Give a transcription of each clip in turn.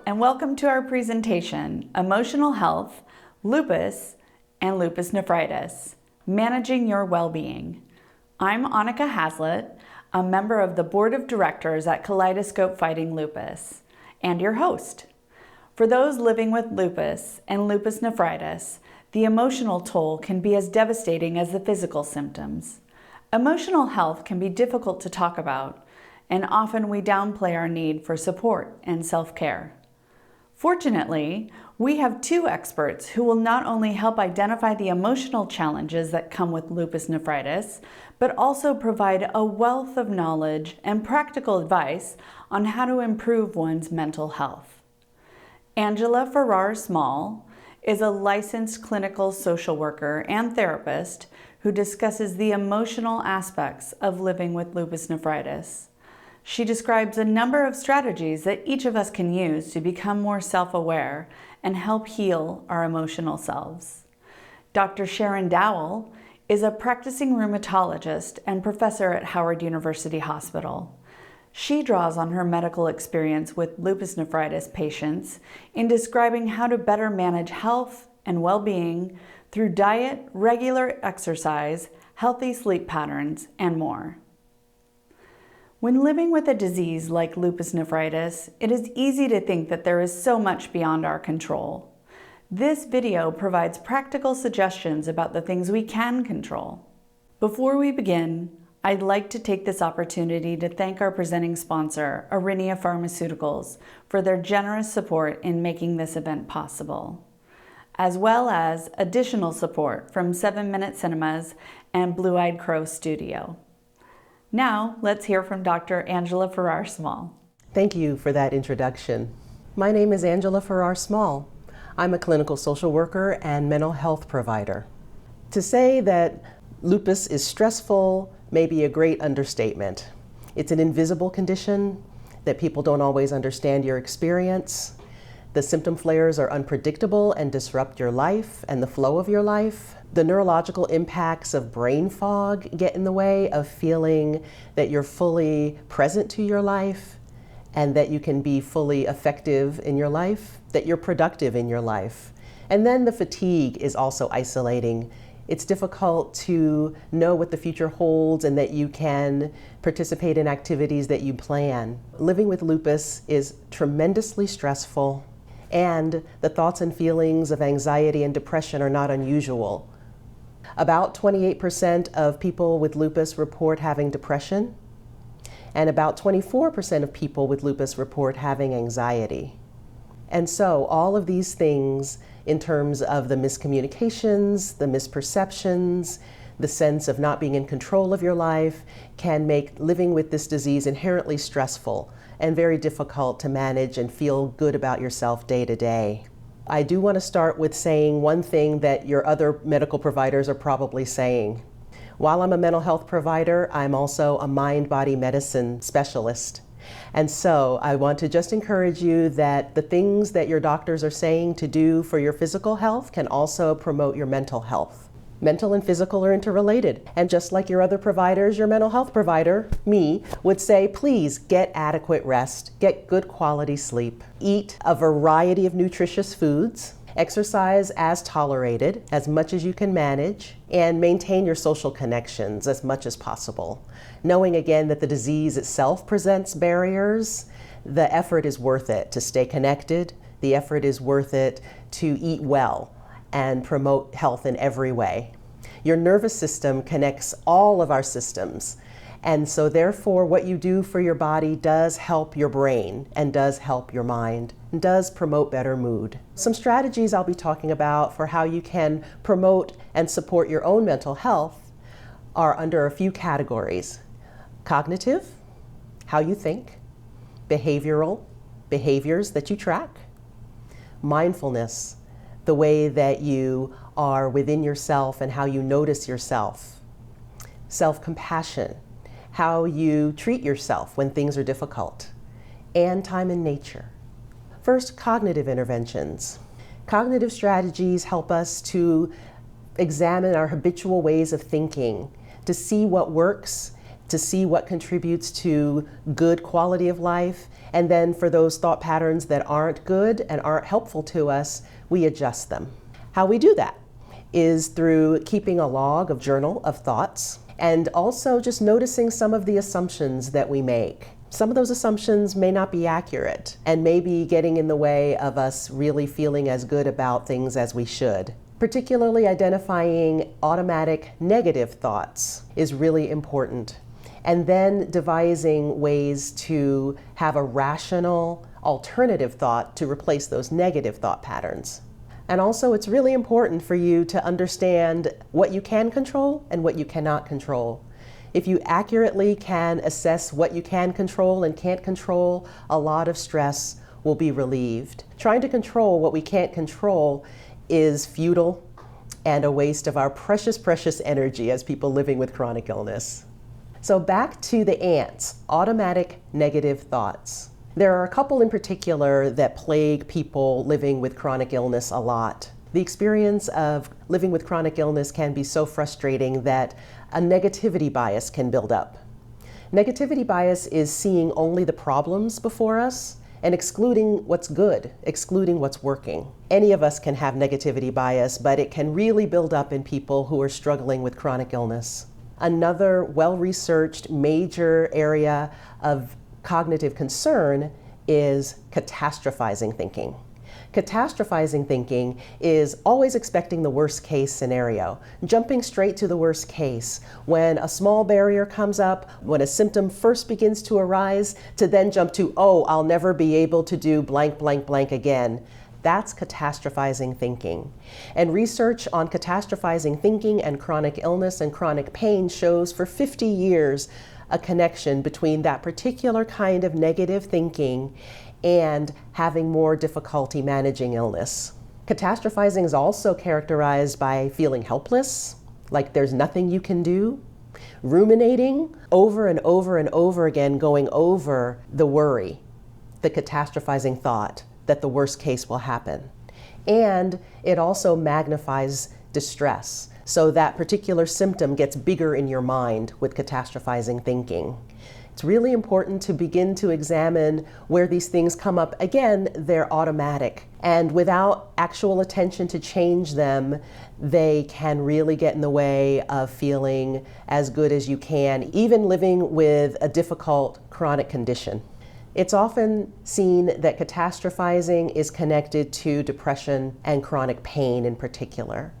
and welcome to our presentation, Emotional Health, Lupus and Lupus Nephritis, Managing Your Wellbeing. I'm Annika Hazlitt, a member of the Board of Directors at Kaleidoscope Fighting Lupus, and your host. For those living with lupus and lupus nephritis, the emotional toll can be as devastating as the physical symptoms. Emotional health can be difficult to talk about, and often we downplay our need for support and self-care. Fortunately, we have two experts who will not only help identify the emotional challenges that come with lupus nephritis, but also provide a wealth of knowledge and practical advice on how to improve one's mental health. Angela Farrar-Small is a licensed clinical social worker and therapist who discusses the emotional aspects of living with lupus nephritis. She describes a number of strategies that each of us can use to become more self-aware and help heal our emotional selves. Dr. Sharon Dowell is a practicing rheumatologist and professor at Howard University Hospital. She draws on her medical experience with lupus nephritis patients in describing how to better manage health and well-being through diet, regular exercise, healthy sleep patterns, and more. When living with a disease like lupus nephritis, it is easy to think that there is so much beyond our control. This video provides practical suggestions about the things we can control. Before we begin, I'd like to take this opportunity to thank our presenting sponsor, Aurinia Pharmaceuticals, for their generous support in making this event possible, as well as additional support from 7 Minute Cinemas and Blue-Eyed Crow Studio. Now, let's hear from Dr. Angela Farrar-Small. Thank you for that introduction. My name is Angela Farrar-Small. I'm a clinical social worker and mental health provider. To say that lupus is stressful may be a great understatement. It's an invisible condition that people don't always understand your experience. The symptom flares are unpredictable and disrupt your life and the flow of your life. The neurological impacts of brain fog get in the way of feeling that you're fully present to your life and that you can be fully effective in your life, that you're productive in your life. And then the fatigue is also isolating. It's difficult to know what the future holds and that you can participate in activities that you plan. Living with lupus is tremendously stressful, and the thoughts and feelings of anxiety and depression are not unusual. About 28% of people with lupus report having depression, and about 24% of people with lupus report having anxiety. And so all of these things, in terms of the miscommunications, the misperceptions, the sense of not being in control of your life, can make living with this disease inherently stressful and very difficult to manage and feel good about yourself day to day. I do want to start with saying one thing that your other medical providers are probably saying. While I'm a mental health provider, I'm also a mind-body medicine specialist. And so I want to just encourage you that the things that your doctors are saying to do for your physical health can also promote your mental health. Mental and physical are interrelated. And just like your other providers, your mental health provider, me, would say, please get adequate rest, get good quality sleep, eat a variety of nutritious foods, exercise as tolerated, as much as you can manage, and maintain your social connections as much as possible. Knowing again that the disease itself presents barriers, the effort is worth it to stay connected, the effort is worth it to eat well and promote health in every way. Your nervous system connects all of our systems, and so therefore what you do for your body does help your brain and does help your mind and does promote better mood. Some strategies I'll be talking about for how you can promote and support your own mental health are under a few categories. Cognitive, how you think. Behavioral, behaviors that you track. Mindfulness, the way that you are within yourself and how you notice yourself. Self-compassion, how you treat yourself when things are difficult. And time in nature. First, cognitive interventions. Cognitive strategies help us to examine our habitual ways of thinking, to see what works to see what contributes to good quality of life, and then for those thought patterns that aren't good and aren't helpful to us, we adjust them. How we do that is through keeping a log of journal of thoughts, and also just noticing some of the assumptions that we make. Some of those assumptions may not be accurate and may be getting in the way of us really feeling as good about things as we should. Particularly identifying automatic negative thoughts is really important. And then devising ways to have a rational alternative thought to replace those negative thought patterns. And also, it's really important for you to understand what you can control and what you cannot control. If you accurately can assess what you can control and can't control, a lot of stress will be relieved. Trying to control what we can't control is futile and a waste of our precious, precious energy as people living with chronic illness. So back to the ants, automatic negative thoughts. There are a couple in particular that plague people living with chronic illness a lot. The experience of living with chronic illness can be so frustrating that a negativity bias can build up. Negativity bias is seeing only the problems before us and excluding what's good, excluding what's working. Any of us can have negativity bias, but it can really build up in people who are struggling with chronic illness. Another well-researched major area of cognitive concern is catastrophizing thinking. Catastrophizing thinking is always expecting the worst case scenario, jumping straight to the worst case. When a small barrier comes up, when a symptom first begins to arise, to then jump to, oh, I'll never be able to do blank, blank, blank again. That's catastrophizing thinking. And research on catastrophizing thinking and chronic illness and chronic pain shows for 50 years a connection between that particular kind of negative thinking and having more difficulty managing illness. Catastrophizing is also characterized by feeling helpless, like there's nothing you can do, ruminating over and over and over again, going over the worry, the catastrophizing thought that the worst case will happen. And it also magnifies distress. So that particular symptom gets bigger in your mind with catastrophizing thinking. It's really important to begin to examine where these things come up. Again, they're automatic. And without actual attention to change them, they can really get in the way of feeling as good as you can, even living with a difficult chronic condition. It's often seen that catastrophizing is connected to depression and chronic pain in particular.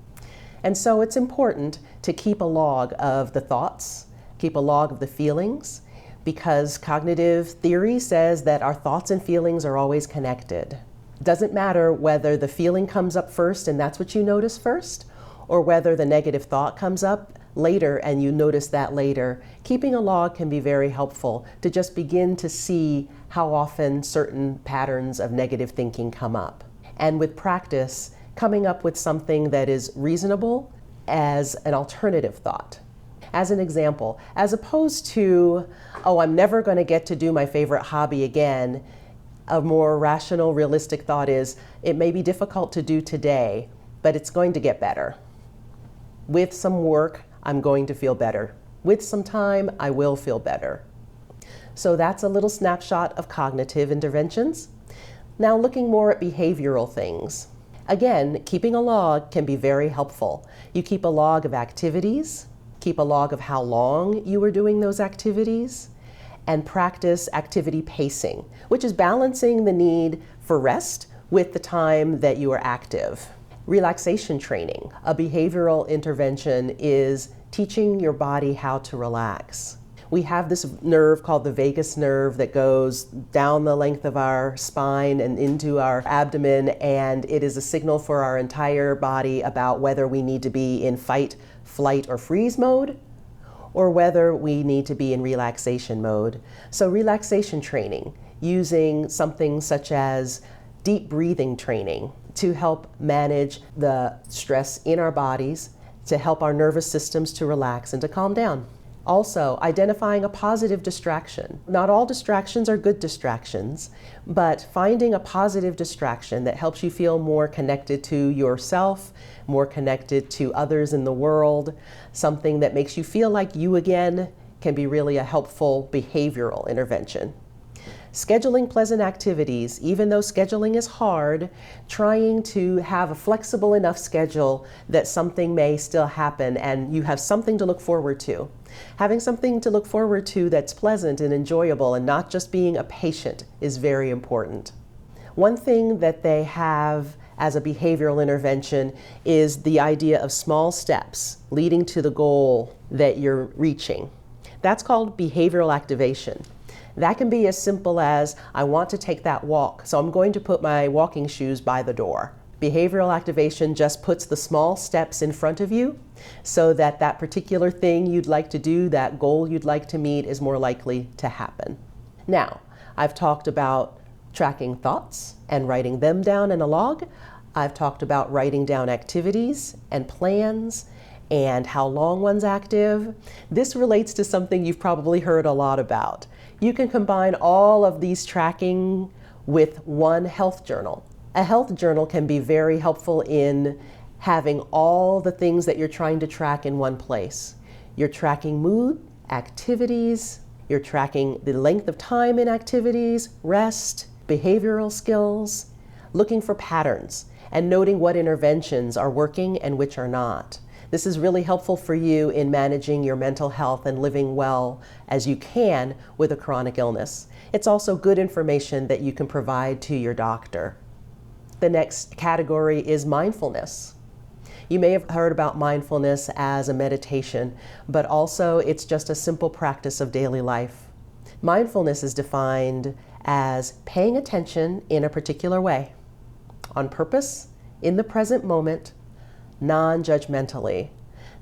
And so it's important to keep a log of the thoughts, keep a log of the feelings, because cognitive theory says that our thoughts and feelings are always connected. It doesn't matter whether the feeling comes up first and that's what you notice first, or whether the negative thought comes up later and you notice that later. Keeping a log can be very helpful to just begin to see how often certain patterns of negative thinking come up. And with practice, coming up with something that is reasonable as an alternative thought. As an example, as opposed to, oh, I'm never going to get to do my favorite hobby again, a more rational, realistic thought is, it may be difficult to do today, but it's going to get better. With some work, I'm going to feel better. With some time, I will feel better. So that's a little snapshot of cognitive interventions. Now looking more at behavioral things. Again, keeping a log can be very helpful. You keep a log of activities, keep a log of how long you were doing those activities, and practice activity pacing, which is balancing the need for rest with the time that you are active. Relaxation training, a behavioral intervention, is teaching your body how to relax. We have this nerve called the vagus nerve that goes down the length of our spine and into our abdomen, and it is a signal for our entire body about whether we need to be in fight, flight, or freeze mode, or whether we need to be in relaxation mode. So relaxation training, using something such as deep breathing training to help manage the stress in our bodies, to help our nervous systems to relax and to calm down. Also, identifying a positive distraction. Not all distractions are good distractions, but finding a positive distraction that helps you feel more connected to yourself, more connected to others in the world, something that makes you feel like you again, can be really a helpful behavioral intervention. Scheduling pleasant activities, even though scheduling is hard, trying to have a flexible enough schedule that something may still happen and you have something to look forward to. Having something to look forward to that's pleasant and enjoyable and not just being a patient is very important. One thing that they have as a behavioral intervention is the idea of small steps leading to the goal that you're reaching. That's called behavioral activation. That can be as simple as, I want to take that walk, so I'm going to put my walking shoes by the door. Behavioral activation just puts the small steps in front of you so that that particular thing you'd like to do, that goal you'd like to meet, is more likely to happen. Now, I've talked about tracking thoughts and writing them down in a log. I've talked about writing down activities and plans and how long one's active. This relates to something you've probably heard a lot about. You can combine all of these tracking with one health journal. A health journal can be very helpful in having all the things that you're trying to track in one place. You're tracking mood, activities, you're tracking the length of time in activities, rest, behavioral skills, looking for patterns, and noting what interventions are working and which are not. This is really helpful for you in managing your mental health and living well as you can with a chronic illness. It's also good information that you can provide to your doctor. The next category is mindfulness. You may have heard about mindfulness as a meditation, but also it's just a simple practice of daily life. Mindfulness is defined as paying attention in a particular way, on purpose, in the present moment, non-judgmentally.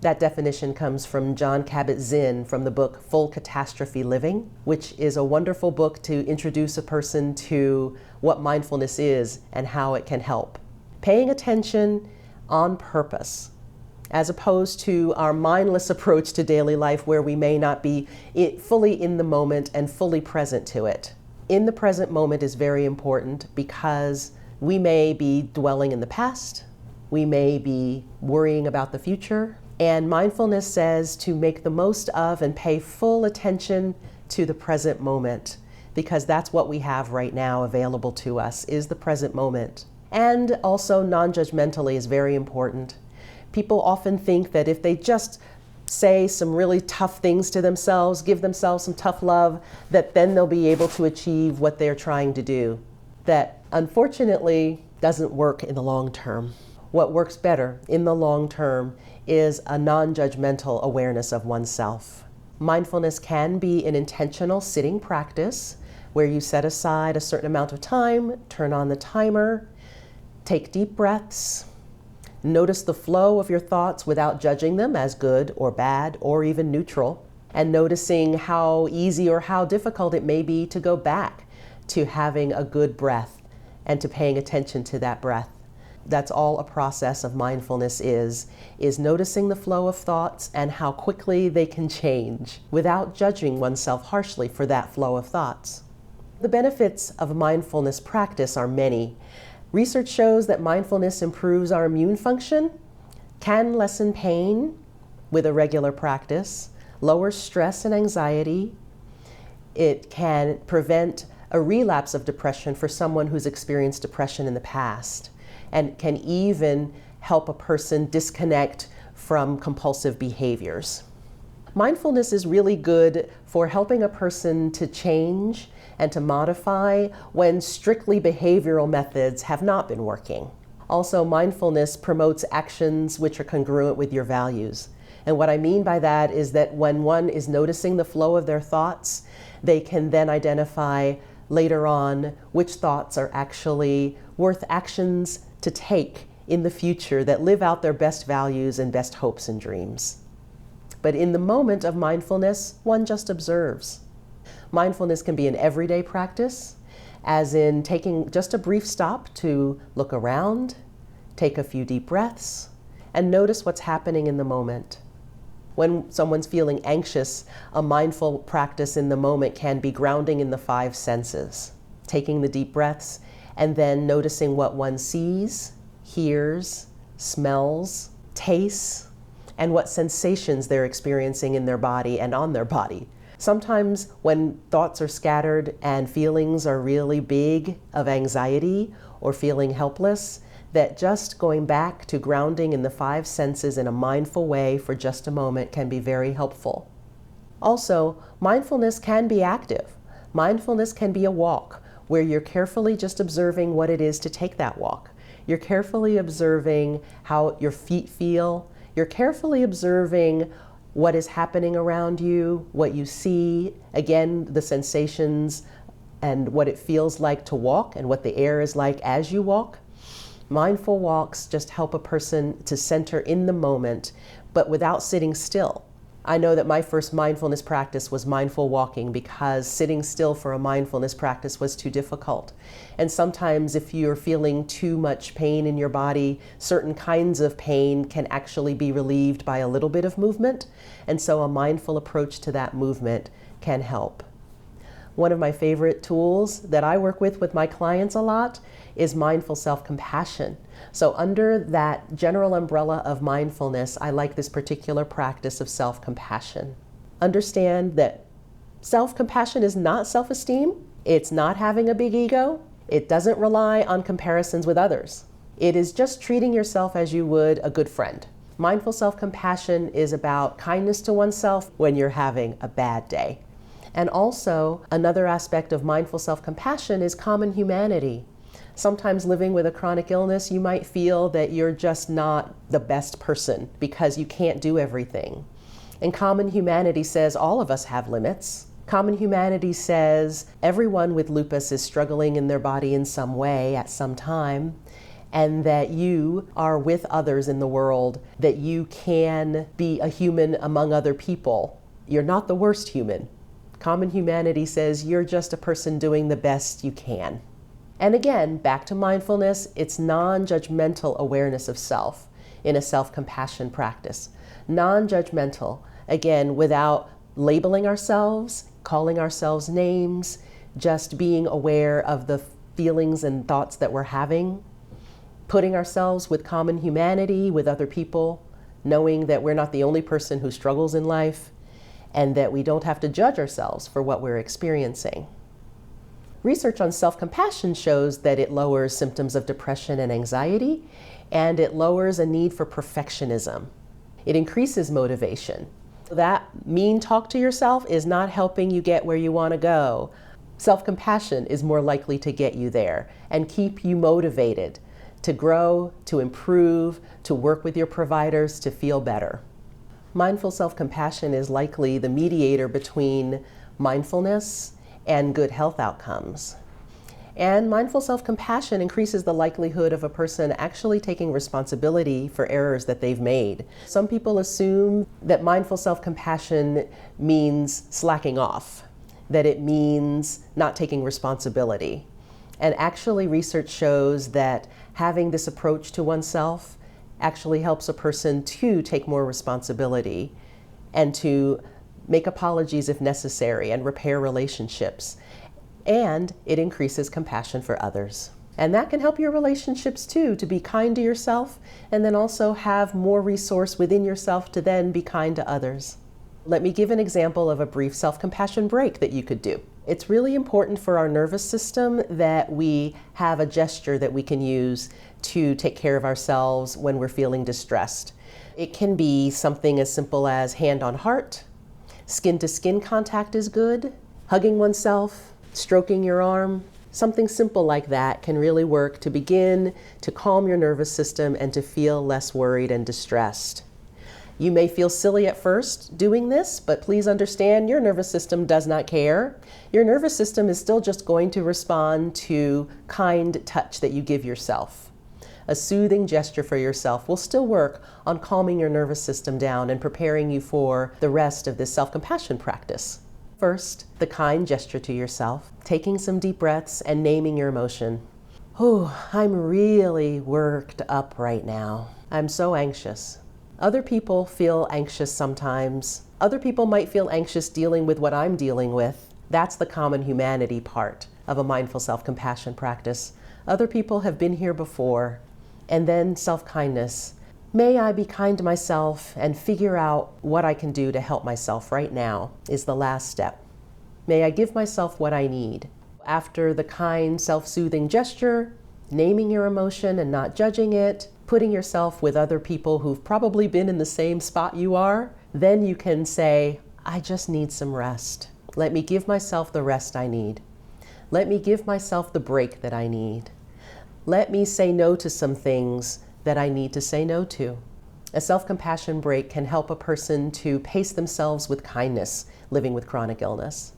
That definition comes from Jon Kabat-Zinn from the book Full Catastrophe Living, which is a wonderful book to introduce a person to what mindfulness is and how it can help. Paying attention on purpose, as opposed to our mindless approach to daily life where we may not be fully in the moment and fully present to it. In the present moment is very important because we may be dwelling in the past, we may be worrying about the future, and mindfulness says to make the most of and pay full attention to the present moment, because that's what we have right now available to us, is the present moment. And also non-judgmentally is very important. People often think that if they just say some really tough things to themselves, give themselves some tough love, that then they'll be able to achieve what they're trying to do. That unfortunately doesn't work in the long term. What works better in the long term is a non-judgmental awareness of oneself. Mindfulness can be an intentional sitting practice where you set aside a certain amount of time, turn on the timer, take deep breaths, notice the flow of your thoughts without judging them as good or bad or even neutral, and noticing how easy or how difficult it may be to go back to having a good breath and to paying attention to that breath. That's all a process of mindfulness is noticing the flow of thoughts and how quickly they can change without judging oneself harshly for that flow of thoughts. The benefits of mindfulness practice are many. Research shows that mindfulness improves our immune function, can lessen pain with a regular practice, lowers stress and anxiety. It can prevent a relapse of depression for someone who's experienced depression in the past, and can even help a person disconnect from compulsive behaviors. Mindfulness is really good for helping a person to change and to modify when strictly behavioral methods have not been working. Also, mindfulness promotes actions which are congruent with your values. And what I mean by that is that when one is noticing the flow of their thoughts, they can then identify later on which thoughts are actually worth actions to take in the future that live out their best values and best hopes and dreams. But in the moment of mindfulness, one just observes. Mindfulness can be an everyday practice, as in taking just a brief stop to look around, take a few deep breaths, and notice what's happening in the moment. When someone's feeling anxious, a mindful practice in the moment can be grounding in the 5 senses, taking the deep breaths and then noticing what one sees, hears, smells, tastes, and what sensations they're experiencing in their body and on their body. Sometimes when thoughts are scattered and feelings are really big of anxiety or feeling helpless, that just going back to grounding in the five senses in a mindful way for just a moment can be very helpful. Also, mindfulness can be active. Mindfulness can be a walk where you're carefully just observing what it is to take that walk. You're carefully observing how your feet feel. You're carefully observing what is happening around you, what you see, again, the sensations and what it feels like to walk and what the air is like as you walk. Mindful walks just help a person to center in the moment, but without sitting still. I know that my first mindfulness practice was mindful walking because sitting still for a mindfulness practice was too difficult. And sometimes if you're feeling too much pain in your body, certain kinds of pain can actually be relieved by a little bit of movement. And so a mindful approach to that movement can help. One of my favorite tools that I work with my clients a lot is mindful self-compassion. So under that general umbrella of mindfulness, I like this particular practice of self-compassion. Understand that self-compassion is not self-esteem. It's not having a big ego. It doesn't rely on comparisons with others. It is just treating yourself as you would a good friend. Mindful self-compassion is about kindness to oneself when you're having a bad day. And also, another aspect of mindful self-compassion is common humanity. Sometimes living with a chronic illness, you might feel that you're just not the best person because you can't do everything. And common humanity says all of us have limits. Common humanity says everyone with lupus is struggling in their body in some way at some time, and that you are with others in the world, that you can be a human among other people. You're not the worst human. Common humanity says you're just a person doing the best you can. And again, back to mindfulness, it's non-judgmental awareness of self in a self-compassion practice. Non-judgmental, again, without labeling ourselves, calling ourselves names, just being aware of the feelings and thoughts that we're having, putting ourselves with common humanity with other people, knowing that we're not the only person who struggles in life, and that we don't have to judge ourselves for what we're experiencing. Research on self-compassion shows that it lowers symptoms of depression and anxiety, and it lowers a need for perfectionism. It increases motivation. That mean talk to yourself is not helping you get where you want to go. Self-compassion is more likely to get you there and keep you motivated to grow, to improve, to work with your providers to feel better. Mindful self-compassion is likely the mediator between mindfulness and good health outcomes. And mindful self-compassion increases the likelihood of a person actually taking responsibility for errors that they've made. Some people assume that mindful self-compassion means slacking off, that it means not taking responsibility. And actually research shows that having this approach to oneself actually helps a person to take more responsibility and to make apologies if necessary and repair relationships. And it increases compassion for others. And that can help your relationships too, to be kind to yourself and then also have more resource within yourself to then be kind to others. Let me give an example of a brief self-compassion break that you could do. It's really important for our nervous system that we have a gesture that we can use to take care of ourselves when we're feeling distressed. It can be something as simple as hand on heart. Skin-to-skin contact is good. Hugging oneself, stroking your arm, something simple like that can really work to begin to calm your nervous system and to feel less worried and distressed. You may feel silly at first doing this, but please understand your nervous system does not care. Your nervous system is still just going to respond to kind touch that you give yourself. A soothing gesture for yourself will still work on calming your nervous system down and preparing you for the rest of this self-compassion practice. First, the kind gesture to yourself, taking some deep breaths and naming your emotion. Oh, I'm really worked up right now. I'm so anxious. Other people feel anxious sometimes. Other people might feel anxious dealing with what I'm dealing with. That's the common humanity part of a mindful self-compassion practice. Other people have been here before. And then self-kindness. May I be kind to myself and figure out what I can do to help myself right now is the last step. May I give myself what I need. After the kind, self-soothing gesture, naming your emotion and not judging it, putting yourself with other people who've probably been in the same spot you are, then you can say, I just need some rest. Let me give myself the rest I need. Let me give myself the break that I need. Let me say no to some things that I need to say no to. A self-compassion break can help a person to pace themselves with kindness living with chronic illness.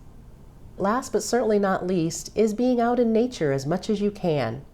Last but certainly not least is being out in nature as much as you can.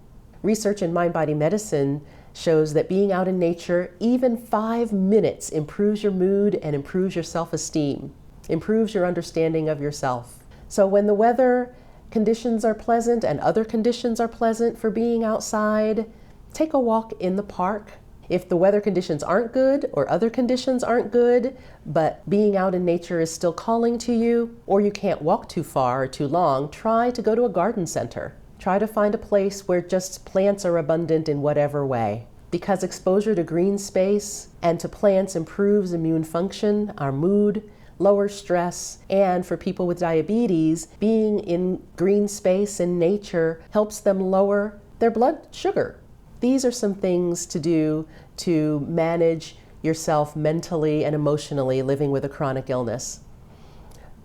Research in mind-body medicine shows that being out in nature, even 5 minutes, improves your mood and improves your self-esteem, improves your understanding of yourself. So when the weather conditions are pleasant and other conditions are pleasant for being outside, take a walk in the park. If the weather conditions aren't good or other conditions aren't good, but being out in nature is still calling to you, or you can't walk too far or too long, try to go to a garden center. Try to find a place where just plants are abundant in whatever way. Because exposure to green space and to plants improves immune function, our mood, lowers stress, and for people with diabetes, being in green space in nature helps them lower their blood sugar. These are some things to do to manage yourself mentally and emotionally living with a chronic illness.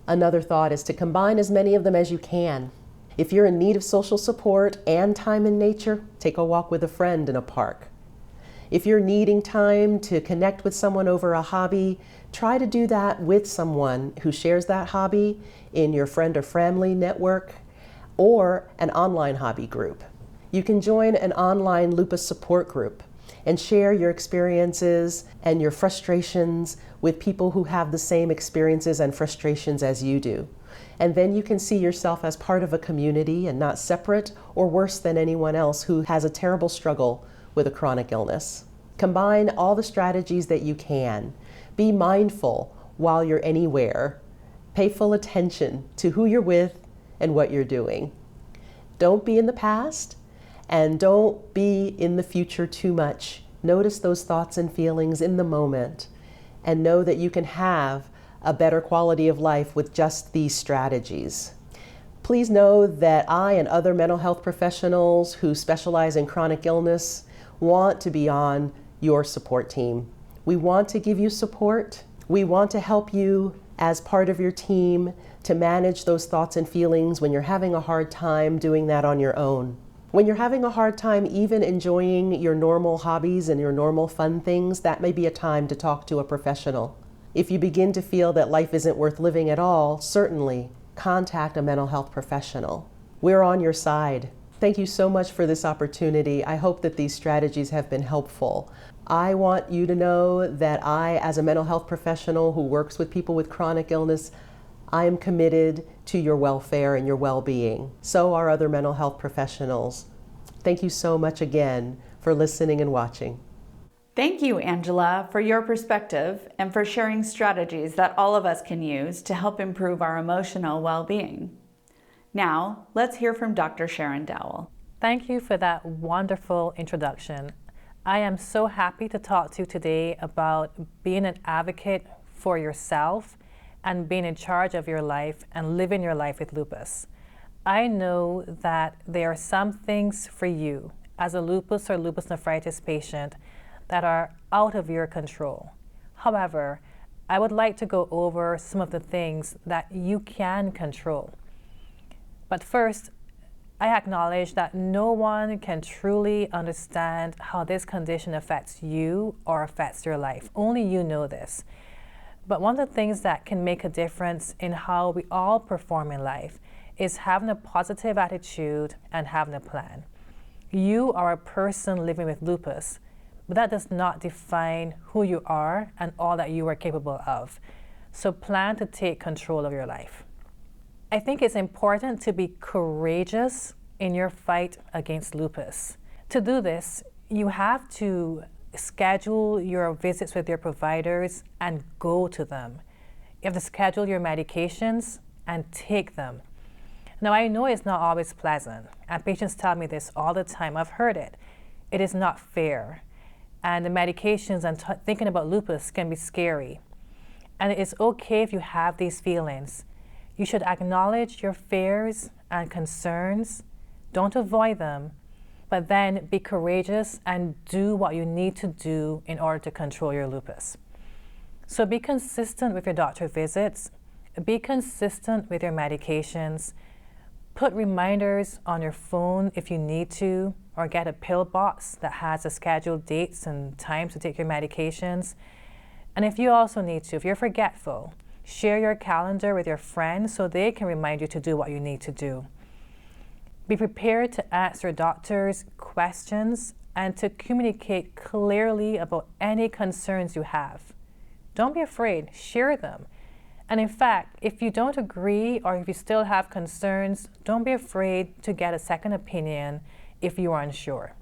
Another thought is to combine as many of them as you can. If you're in need of social support and time in nature, take a walk with a friend in a park. If you're needing time to connect with someone over a hobby, try to do that with someone who shares that hobby in your friend or family network or an online hobby group. You can join an online lupus support group and share your experiences and your frustrations with people who have the same experiences and frustrations as you do. And then you can see yourself as part of a community and not separate or worse than anyone else who has a terrible struggle with a chronic illness. Combine all the strategies that you can. Be mindful while you're anywhere. Pay full attention to who you're with and what you're doing. Don't be in the past. And don't be in the future too much. Notice those thoughts and feelings in the moment and know that you can have a better quality of life with just these strategies. Please know that I and other mental health professionals who specialize in chronic illness want to be on your support team. We want to give you support. We want to help you as part of your team to manage those thoughts and feelings when you're having a hard time doing that on your own. When you're having a hard time even enjoying your normal hobbies and your normal fun things, that may be a time to talk to a professional. If you begin to feel that life isn't worth living at all, certainly contact a mental health professional. We're on your side. Thank you so much for this opportunity. I hope that these strategies have been helpful. I want you to know that I, as a mental health professional who works with people with chronic illness, I am committed to your welfare and your well-being. So are other mental health professionals. Thank you so much again for listening and watching. Thank you, Angela, for your perspective and for sharing strategies that all of us can use to help improve our emotional well-being. Now, let's hear from Dr. Sharon Dowell. Thank you for that wonderful introduction. I am so happy to talk to you today about being an advocate for yourself and being in charge of your life and living your life with lupus. I know that there are some things for you as a lupus or lupus nephritis patient that are out of your control. However, I would like to go over some of the things that you can control. But first, I acknowledge that no one can truly understand how this condition affects you or affects your life. Only you know this. But one of the things that can make a difference in how we all perform in life is having a positive attitude and having a plan. You are a person living with lupus, but that does not define who you are and all that you are capable of. So plan to take control of your life. I think it's important to be courageous in your fight against lupus. To do this, you have to schedule your visits with your providers and go to them. You have to schedule your medications and take them. Now, I know it's not always pleasant, and patients tell me this all the time. I've heard it. It is not fair. and the medications and thinking about lupus can be scary. And it's okay if you have these feelings. You should acknowledge your fears and concerns. Don't avoid them, but then be courageous and do what you need to do in order to control your lupus. So be consistent with your doctor visits, be consistent with your medications, put reminders on your phone if you need to, or get a pill box that has the scheduled dates and times to take your medications. And if you also need to, if you're forgetful, share your calendar with your friends so they can remind you to do what you need to do. Be prepared to answer doctors' questions and to communicate clearly about any concerns you have. Don't be afraid, share them. And in fact, if you don't agree or if you still have concerns, don't be afraid to get a second opinion if you are unsure.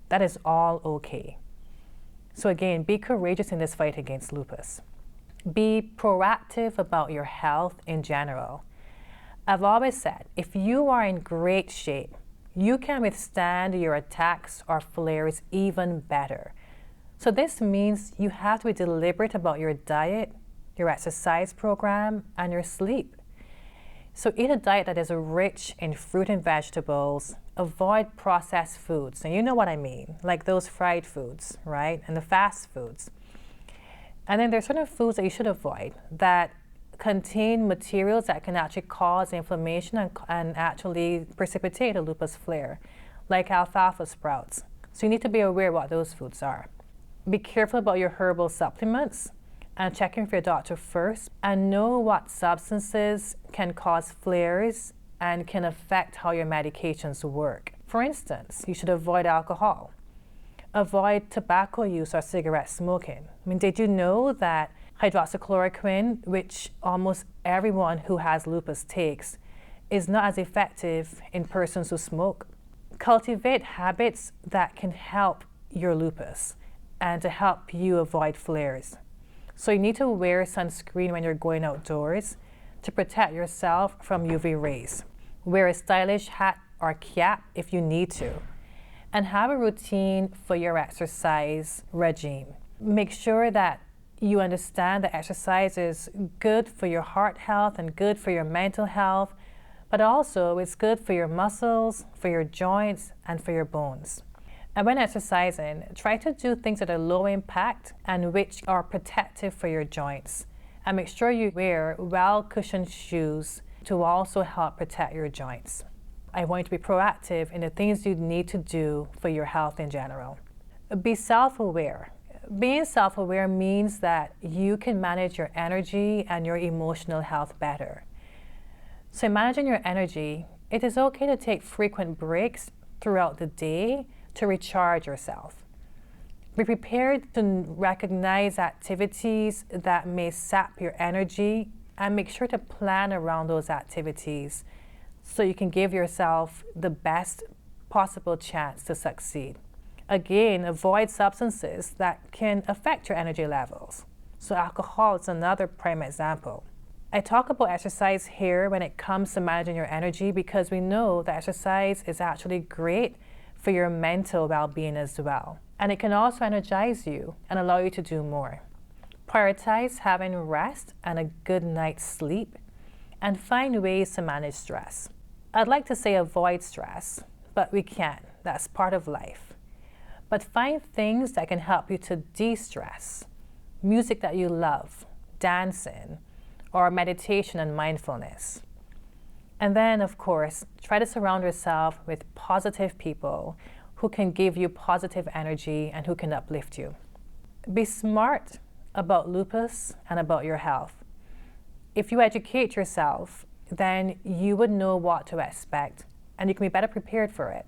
That is all okay. So again, be courageous in this fight against lupus. Be proactive about your health in general. I've always said, if you are in great shape, you can withstand your attacks or flares even better. So this means you have to be deliberate about your diet, your exercise program, and your sleep. So eat a diet that is rich in fruit and vegetables. Avoid processed foods. And you know what I mean, like those fried foods, right? And the fast foods. And then there's certain foods that you should avoid that contain materials that can actually cause inflammation and actually precipitate a lupus flare, like alfalfa sprouts. So you need to be aware what those foods are. Be careful about your herbal supplements and check in with your doctor first, and know what substances can cause flares and can affect how your medications work. For instance, you should avoid alcohol. Avoid tobacco use or cigarette smoking. I mean, did you know that hydroxychloroquine, which almost everyone who has lupus takes, is not as effective in persons who smoke? Cultivate habits that can help your lupus and to help you avoid flares. So you need to wear sunscreen when you're going outdoors to protect yourself from UV rays. Wear a stylish hat or cap if you need to. And have a routine for your exercise regime. Make sure that you understand that exercise is good for your heart health and good for your mental health, but also it's good for your muscles, for your joints, and for your bones. And when exercising, try to do things that are low impact and which are protective for your joints. And make sure you wear well-cushioned shoes to also help protect your joints. I want you to be proactive in the things you need to do for your health in general. Be self-aware. Being self-aware means that you can manage your energy and your emotional health better. So in managing your energy, it is okay to take frequent breaks throughout the day to recharge yourself. Be prepared to recognize activities that may sap your energy and make sure to plan around those activities so you can give yourself the best possible chance to succeed. Again, avoid substances that can affect your energy levels. So alcohol is another prime example. I talk about exercise here when it comes to managing your energy because we know that exercise is actually great for your mental well-being as well. And it can also energize you and allow you to do more. Prioritize having rest and a good night's sleep, and find ways to manage stress. I'd like to say avoid stress, but we can't. That's part of life. But find things that can help you to de-stress. Music that you love, dancing, or meditation and mindfulness. And then, of course, try to surround yourself with positive people who can give you positive energy and who can uplift you. Be smart about lupus and about your health. If you educate yourself, then you would know what to expect and you can be better prepared for it.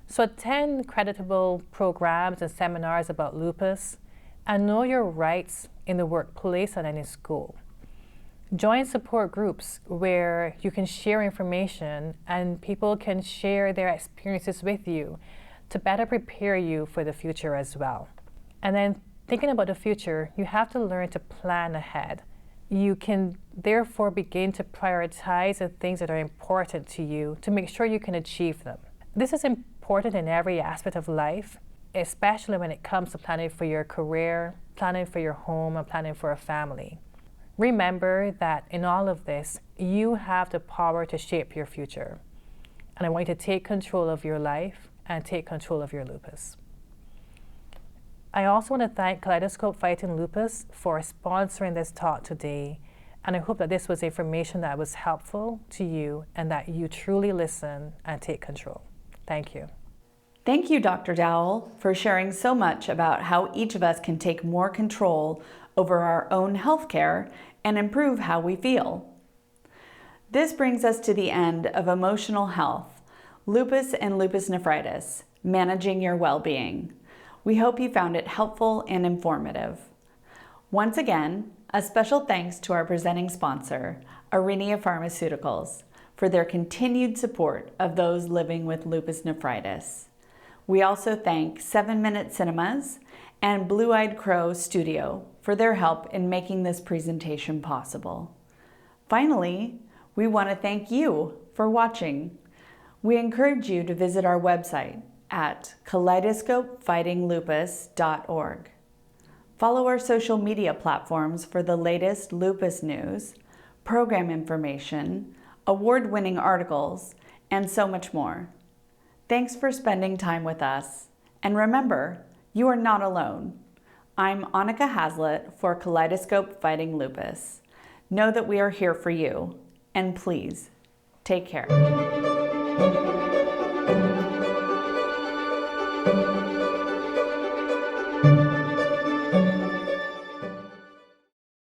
So attend creditable programs and seminars about lupus and know your rights in the workplace and in school. Join support groups where you can share information and people can share their experiences with you to better prepare you for the future as well. And then thinking about the future, you have to learn to plan ahead. You can therefore begin to prioritize the things that are important to you to make sure you can achieve them. This is important in every aspect of life. especially when it comes to planning for your career, planning for your home, and planning for a family. Remember that in all of this, you have the power to shape your future. And I want you to take control of your life and take control of your lupus. I also want to thank Kaleidoscope Fighting Lupus for sponsoring this talk today. And I hope that this was information that was helpful to you and that you truly listen and take control. Thank you. Thank you, Dr. Dowell, for sharing so much about how each of us can take more control over our own health care and improve how we feel. This brings us to the end of Emotional Health, Lupus and Lupus Nephritis, Managing Your Wellbeing. We hope you found it helpful and informative. Once again, a special thanks to our presenting sponsor, Aurinia Pharmaceuticals, for their continued support of those living with lupus nephritis. We also thank 7 Minute Cinemas and Blue Eyed Crow Studio for their help in making this presentation possible. Finally, we want to thank you for watching. We encourage you to visit our website at kaleidoscopefightinglupus.org. Follow our social media platforms for the latest lupus news, program information, award-winning articles, and so much more. Thanks for spending time with us. And remember, you are not alone. I'm Annika Hazlitt for Kaleidoscope Fighting Lupus. Know that we are here for you, and please, take care.